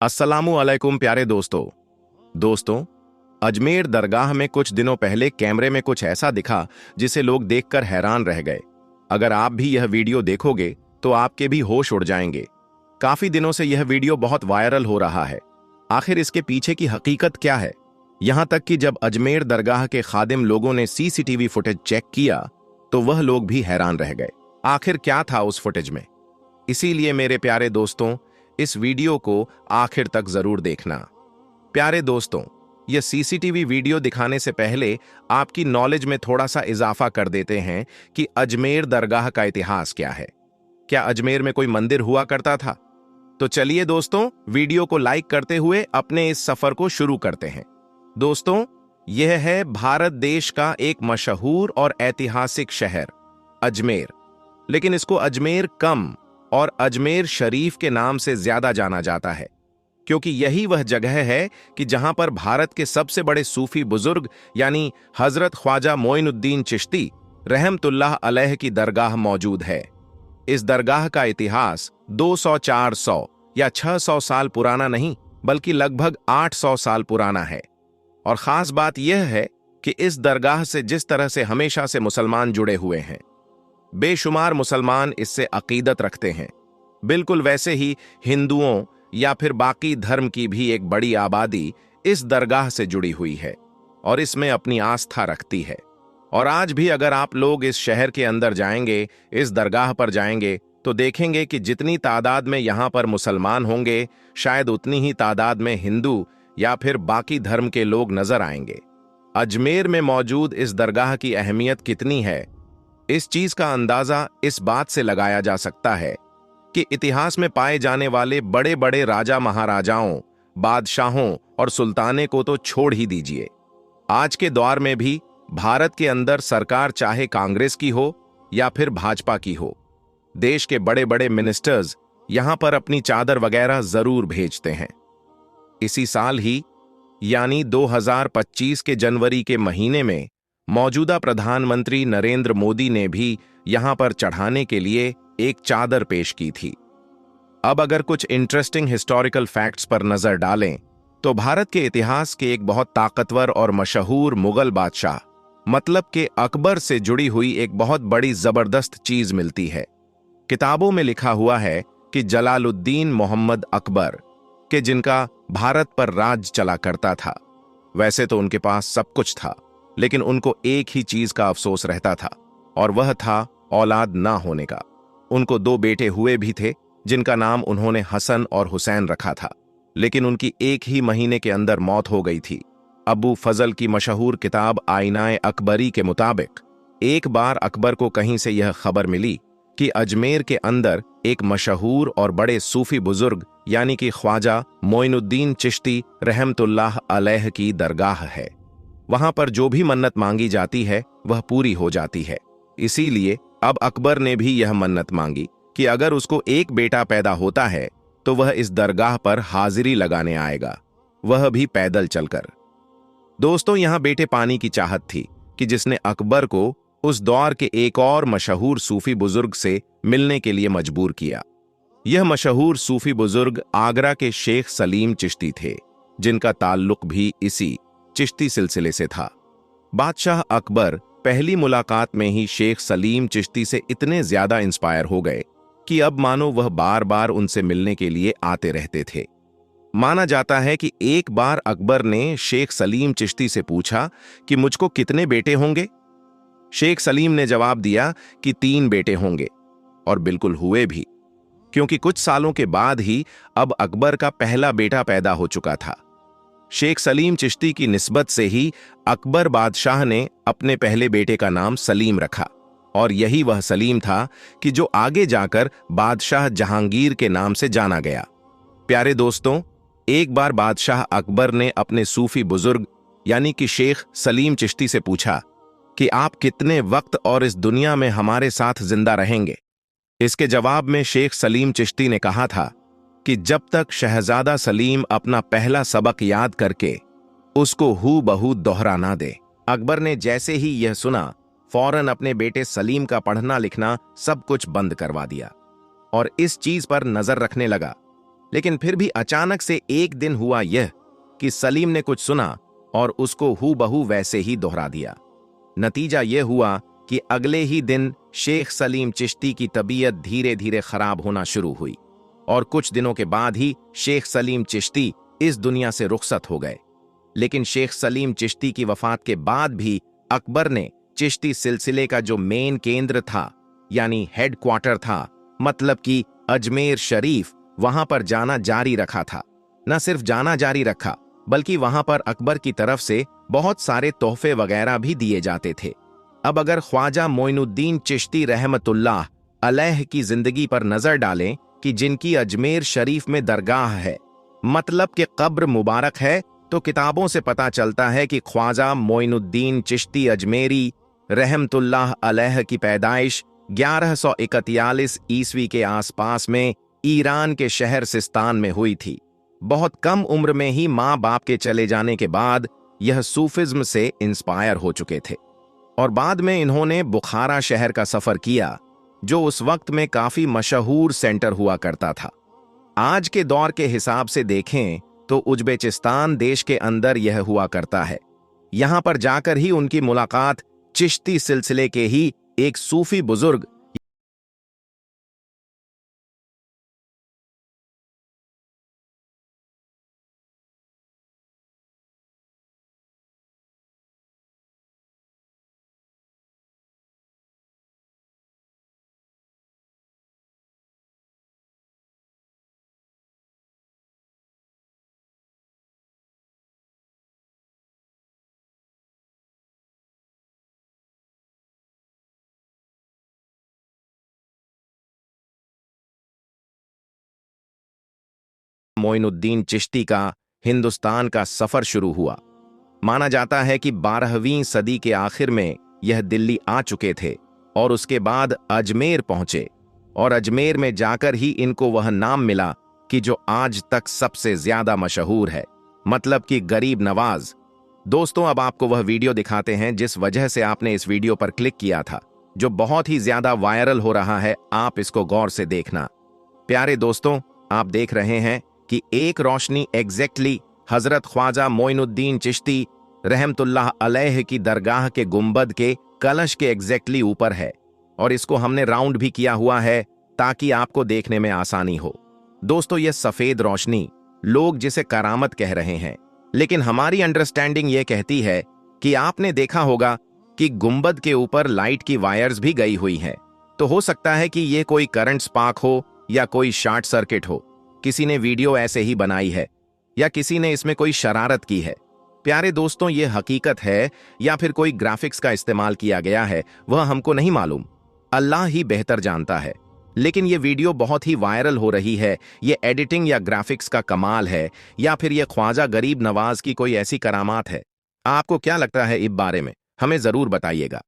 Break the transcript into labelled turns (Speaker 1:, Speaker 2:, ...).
Speaker 1: अस्सलामु अलैकुम प्यारे दोस्तों, अजमेर दरगाह में कुछ दिनों पहले कैमरे में कुछ ऐसा दिखा जिसे लोग देखकर हैरान रह गए। अगर आप भी यह वीडियो देखोगे तो आपके भी होश उड़ जाएंगे। काफी दिनों से यह वीडियो बहुत वायरल हो रहा है। आखिर इसके पीछे की हकीकत क्या है? यहां तक कि जब अजमेर दरगाह के खादिम लोगों ने सीसीटीवी फुटेज चेक किया तो वह लोग भी हैरान रह गए। आखिर क्या था उस फुटेज में? इसीलिए मेरे प्यारे दोस्तों, इस वीडियो को आखिर तक जरूर देखना। प्यारे दोस्तों, यह सीसीटीवी वीडियो दिखाने से पहले आपकी नॉलेज में थोड़ा सा इजाफा कर देते हैं कि अजमेर दरगाह का इतिहास क्या है। क्या अजमेर में कोई मंदिर हुआ करता था? तो चलिए दोस्तों, वीडियो को लाइक करते हुए अपने इस सफर को शुरू करते हैं। दोस्तों, यह है भारत देश का एक मशहूर और ऐतिहासिक शहर अजमेर। लेकिन इसको अजमेर कम और अजमेर शरीफ के नाम से ज्यादा जाना जाता है, क्योंकि यही वह जगह है कि जहां पर भारत के सबसे बड़े सूफी बुजुर्ग यानी हजरत ख्वाजा मोइनुद्दीन चिश्ती रहमतुल्लाह अलैह की दरगाह मौजूद है। इस दरगाह का इतिहास 200-400 या 600 साल पुराना नहीं, बल्कि लगभग 800 साल पुराना है। और खास बात यह है कि इस दरगाह से जिस तरह से हमेशा से मुसलमान जुड़े हुए हैं, बेशुमार मुसलमान इससे अकीदत रखते हैं, बिल्कुल वैसे ही हिंदुओं या फिर बाकी धर्म की भी एक बड़ी आबादी इस दरगाह से जुड़ी हुई है और इसमें अपनी आस्था रखती है। और आज भी अगर आप लोग इस शहर के अंदर जाएंगे, इस दरगाह पर जाएंगे, तो देखेंगे कि जितनी तादाद में यहां पर मुसलमान होंगे, शायद उतनी ही तादाद में हिंदू या फिर बाकी धर्म के लोग नजर आएंगे। अजमेर में मौजूद इस दरगाह की अहमियत कितनी है, इस चीज का अंदाजा इस बात से लगाया जा सकता है कि इतिहास में पाए जाने वाले बड़े बड़े राजा महाराजाओं, बादशाहों और सुल्ताने को तो छोड़ ही दीजिए। आज के दौर में भी भारत के अंदर सरकार चाहे कांग्रेस की हो या फिर भाजपा की हो, देश के बड़े बड़े मिनिस्टर्स यहां पर अपनी चादर वगैरह जरूर भेजते हैं। इसी साल ही यानी 2025 के जनवरी के महीने में मौजूदा प्रधानमंत्री नरेंद्र मोदी ने भी यहां पर चढ़ाने के लिए एक चादर पेश की थी। अब अगर कुछ इंटरेस्टिंग हिस्टोरिकल फैक्ट्स पर नजर डालें तो भारत के इतिहास के एक बहुत ताकतवर और मशहूर मुगल बादशाह मतलब के अकबर से जुड़ी हुई एक बहुत बड़ी जबरदस्त चीज मिलती है। किताबों में लिखा हुआ है कि जलालुद्दीन मोहम्मद अकबर के जिनका भारत पर राज चला करता था, वैसे तो उनके पास सब कुछ था, लेकिन उनको एक ही चीज का अफसोस रहता था और वह था औलाद ना होने का। उनको 2 बेटे हुए भी थे जिनका नाम उन्होंने हसन और हुसैन रखा था, लेकिन उनकी एक ही महीने के अंदर मौत हो गई थी। अबू फजल की मशहूर किताब आईनाए अकबरी के मुताबिक एक बार अकबर को कहीं से यह खबर मिली कि अजमेर के अंदर एक मशहूर और बड़े सूफी बुजुर्ग यानी कि ख्वाजा मोइनुद्दीन चिश्ती रहमतुल्लाह अलैह की दरगाह है। वहां पर जो भी मन्नत मांगी जाती है वह पूरी हो जाती है। इसीलिए अब अकबर ने भी यह मन्नत मांगी कि अगर उसको एक बेटा पैदा होता है तो वह इस दरगाह पर हाजिरी लगाने आएगा, वह भी पैदल चलकर। दोस्तों, यहां बेटे पानी की चाहत थी कि जिसने अकबर को उस दौर के एक और मशहूर सूफी बुजुर्ग से मिलने के लिए मजबूर किया। यह मशहूर सूफी बुजुर्ग आगरा के शेख सलीम चिश्ती थे, जिनका ताल्लुक भी इसी चिश्ती सिलसिले से था। बादशाह अकबर पहली मुलाकात में ही शेख सलीम चिश्ती से इतने ज्यादा इंस्पायर हो गए कि अब मानो वह बार बार उनसे मिलने के लिए आते रहते थे। माना जाता है कि एक बार अकबर ने शेख सलीम चिश्ती से पूछा कि मुझको कितने बेटे होंगे। शेख सलीम ने जवाब दिया कि 3 बेटे होंगे, और बिल्कुल हुए भी, क्योंकि कुछ सालों के बाद ही अब अकबर का पहला बेटा पैदा हो चुका था। शेख सलीम चिश्ती की निस्बत से ही अकबर बादशाह ने अपने पहले बेटे का नाम सलीम रखा, और यही वह सलीम था कि जो आगे जाकर बादशाह जहांगीर के नाम से जाना गया। प्यारे दोस्तों, एक बार बादशाह अकबर ने अपने सूफी बुजुर्ग यानी कि शेख सलीम चिश्ती से पूछा कि आप कितने वक्त और इस दुनिया में हमारे साथ जिंदा रहेंगे। इसके जवाब में शेख सलीम चिश्ती ने कहा था कि जब तक शहजादा सलीम अपना पहला सबक याद करके उसको हू बहू दोहरा ना दे। अकबर ने जैसे ही यह सुना, फौरन अपने बेटे सलीम का पढ़ना लिखना सब कुछ बंद करवा दिया और इस चीज पर नजर रखने लगा लेकिन फिर भी अचानक से एक दिन हुआ यह कि सलीम ने कुछ सुना और उसको हूबहू वैसे ही दोहरा दिया। नतीजा यह हुआ कि अगले ही दिन शेख सलीम चिश्ती की तबीयत धीरे धीरे खराब होना शुरू हुई और कुछ दिनों के बाद ही शेख सलीम चिश्ती इस दुनिया से रुखसत हो गए। लेकिन शेख सलीम चिश्ती की वफात के बाद भी अकबर ने चिश्ती सिलसिले का जो मेन केंद्र था, यानी हेडक्वार्टर था, मतलब कि अजमेर शरीफ, वहां पर जाना जारी रखा था। न सिर्फ जाना जारी रखा, बल्कि वहां पर अकबर की तरफ से बहुत सारे तोहफे वगैरह भी दिए जाते थे। अब अगर ख्वाजा मोइनुद्दीन चिश्ती रहमतुल्लाह अलैह की जिंदगी पर नजर डालें कि जिनकी अजमेर शरीफ में दरगाह है, मतलब कि कब्र मुबारक है, तो किताबों से पता चलता है कि ख्वाजा मोइनुद्दीन चिश्ती अजमेरी रहमतुल्लाह अलैह की पैदाइश 1141 ईस्वी के आसपास में ईरान के शहर सिस्तान में हुई थी। बहुत कम उम्र में ही माँ बाप के चले जाने के बाद यह सूफिज्म से इंस्पायर हो चुके थे और बाद में इन्होंने बुखारा शहर का सफर किया, जो उस वक्त में काफी मशहूर सेंटर हुआ करता था। आज के दौर के हिसाब से देखें तो उज्बेकिस्तान देश के अंदर यह हुआ करता है। यहां पर जाकर ही उनकी मुलाकात चिश्ती सिलसिले के ही एक सूफी बुजुर्ग मोइनुद्दीन चिश्ती का हिंदुस्तान का सफर शुरू हुआ। माना जाता है कि 12वीं सदी के आखिर में यह दिल्ली आ चुके थे और उसके बाद अजमेर पहुंचे और अजमेर में जाकर ही इनको वह नाम मिला कि जो आज तक सबसे ज्यादा मशहूर है, मतलब कि गरीब नवाज। दोस्तों, अब आपको वह वीडियो दिखाते हैं जिस वजह से आपने इस वीडियो पर क्लिक किया था, जो बहुत ही ज्यादा वायरल हो रहा है। आप इसको गौर से देखना। प्यारे दोस्तों, आप देख रहे हैं कि एक रोशनी एग्जैक्टली हजरत ख्वाजा मोइनुद्दीन चिश्ती रहमतुल्लाह अलैह की दरगाह के गुंबद के कलश के एग्जैक्टली ऊपर है और इसको हमने राउंड भी किया हुआ है ताकि आपको देखने में आसानी हो। दोस्तों, यह सफेद रोशनी लोग जिसे करामत कह रहे हैं, लेकिन हमारी अंडरस्टैंडिंग यह कहती है कि आपने देखा होगा कि गुंबद के ऊपर लाइट की वायर्स भी गई हुई हैं। तो हो सकता है कि यह कोई करंट स्पार्क हो या कोई शॉर्ट सर्किट हो। किसी ने वीडियो ऐसे ही बनाई है या किसी ने इसमें कोई शरारत की है। प्यारे दोस्तों, ये हकीकत है या फिर कोई ग्राफिक्स का इस्तेमाल किया गया है, वह हमको नहीं मालूम, अल्लाह ही बेहतर जानता है। लेकिन ये वीडियो बहुत ही वायरल हो रही है। ये एडिटिंग या ग्राफिक्स का कमाल है या फिर ये ख्वाजा गरीब नवाज की कोई ऐसी करामात है? आपको क्या लगता है इस बारे में? हमें जरूर बताइएगा।